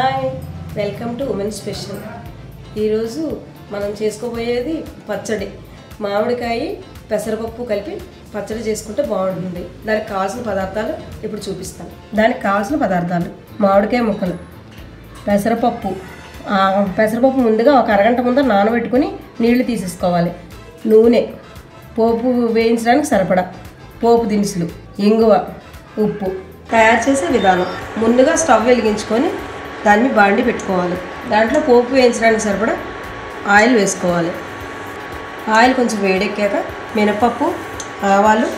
Hi welcome to women special. ఈరోజు మనం చేసుకోబోయేది పచ్చడి. మామిడికాయ పెసరపప్పు కలిపి పచ్చడి చేసుకుంటే బాగుంటుంది. దానికి కావాల్సిన పదార్థాలు ఇప్పుడు చూపిస్తాను. దానికి కావాల్సిన పదార్థాలు: మామిడికాయ ముక్కలు, పెసరపప్పు. పెసరపప్పు ముందుగా ఒక అరగంట ముందర నానబెట్టుకుని నీళ్లు తీసేసుకోవాలి. నూనె, పోపు వేయించడానికి సరిపడా పోపు దినుసులు, ఇంగువ, ఉప్పు. తయారు చేసే విధానం: ముందుగా స్టవ్ వెలిగించుకొని దాన్ని బాండి పెట్టుకోవాలి. దాంట్లో పోపు వేయించడానికి సరిపడా ఆయిల్ వేసుకోవాలి. ఆయిల్ కొంచెం వేడెక్కాక మినపప్పు, ఆవాలు,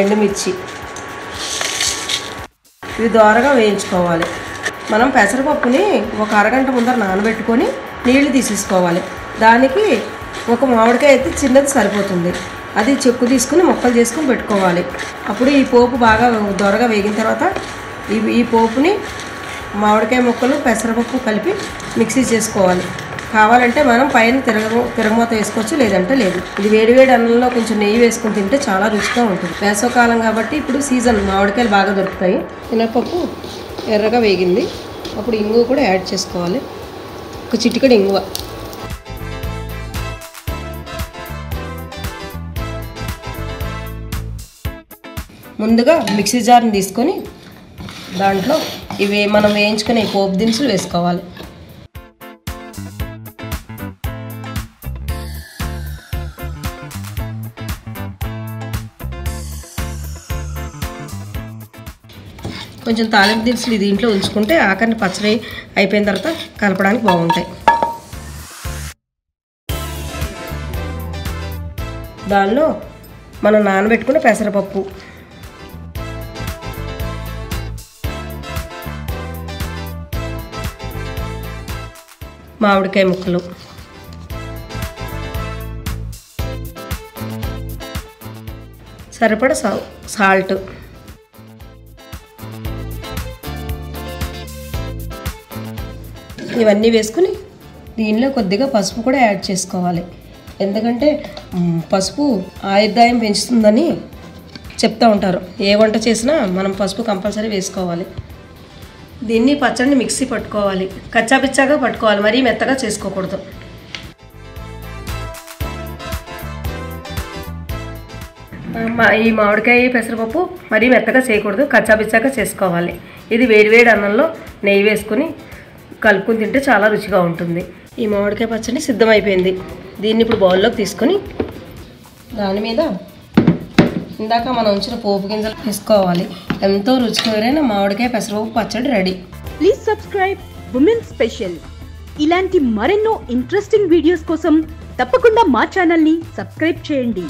ఎండుమిర్చి ఇవి దోరగా వేయించుకోవాలి. మనం పెసరపప్పుని ఒక అరగంట ముందర నానబెట్టుకొని నీళ్లు తీసేసుకోవాలి. దానికి ఒక మామిడికాయ అయితే చిన్నది సరిపోతుంది. అది చెక్కు తీసుకుని ముక్కలు చేసుకుని పెట్టుకోవాలి. అప్పుడు ఈ పోపు బాగా దోరగా వేగిన తర్వాత ఈ పోపుని మామిడికాయ ముక్కలు పెసరపప్పు కలిపి మిక్సీ చేసుకోవాలి. కావాలంటే మనం పైన తిరగమూత వేసుకోవచ్చు, లేదంటే లేదు. ఇది వేడివేడి అన్నంలో కొంచెం నెయ్యి వేసుకొని తింటే చాలా రుచిగా ఉంటుంది. వేసవకాలం కాబట్టి ఇప్పుడు సీజన్, మామిడికాయలు బాగా దొరుకుతాయి. మినపప్పు ఎర్రగా వేగింది. అప్పుడు ఇంగువ కూడా యాడ్ చేసుకోవాలి. ఒక చిటికెడు ఇంగువ. ముందుగా మిక్సీ జార్ని తీసుకొని దాంట్లో ఇవి మనం వేయించుకునే పోపు దినుసులు వేసుకోవాలి. కొంచెం తాలింపు దినుసులు దీంట్లో ఉంచుకుంటే ఆఖరిని పచ్చడి అయిపోయిన తర్వాత కలపడానికి బాగుంటాయి. దానిలో మనం నానబెట్టుకున్న పెసరపప్పు, మామిడికాయ ముక్కలు, సరిపడా సాల్ట్, ఇవన్నీ వేసుకుని దీనిలో కొద్దిగా పసుపు కూడా యాడ్ చేసుకోవాలి. ఎందుకంటే పసుపు ఆయుర్దాయం పెంచుతుందని చెప్తూ ఉంటారు. ఏ వంట చేసినా మనం పసుపు కంపల్సరీ వేసుకోవాలి. దీన్ని పచ్చడిని మిక్సీ పట్టుకోవాలి. కచ్చాపిచ్చాగా పట్టుకోవాలి, మరీ మెత్తగా చేసుకోకూడదు. ఈ మామిడికాయ పెసరపప్పు మరీ మెత్తగా చేయకూడదు, కచ్చాపిచ్చాగా చేసుకోవాలి. ఇది వేడివేడి అన్నంలో నెయ్యి వేసుకుని కలుపుకుని తింటే చాలా రుచిగా ఉంటుంది. ఈ మామిడికాయ పచ్చడి సిద్ధమైపోయింది. దీన్ని ఇప్పుడు బౌల్లోకి తీసుకొని దాని మీద ఇందాక మనం ఉంచిన పోపు గింజలు వేసుకోవాలి. ఎంతో రుచికరమైన మామిడికాయ పెసరపప్పు పచ్చడి ready. Please subscribe women special. ఇలాంటి మరెన్నో ఇంట్రెస్టింగ్ వీడియోస్ కోసం తప్పకుండా మా ఛానల్ని సబ్స్క్రైబ్ చేయండి.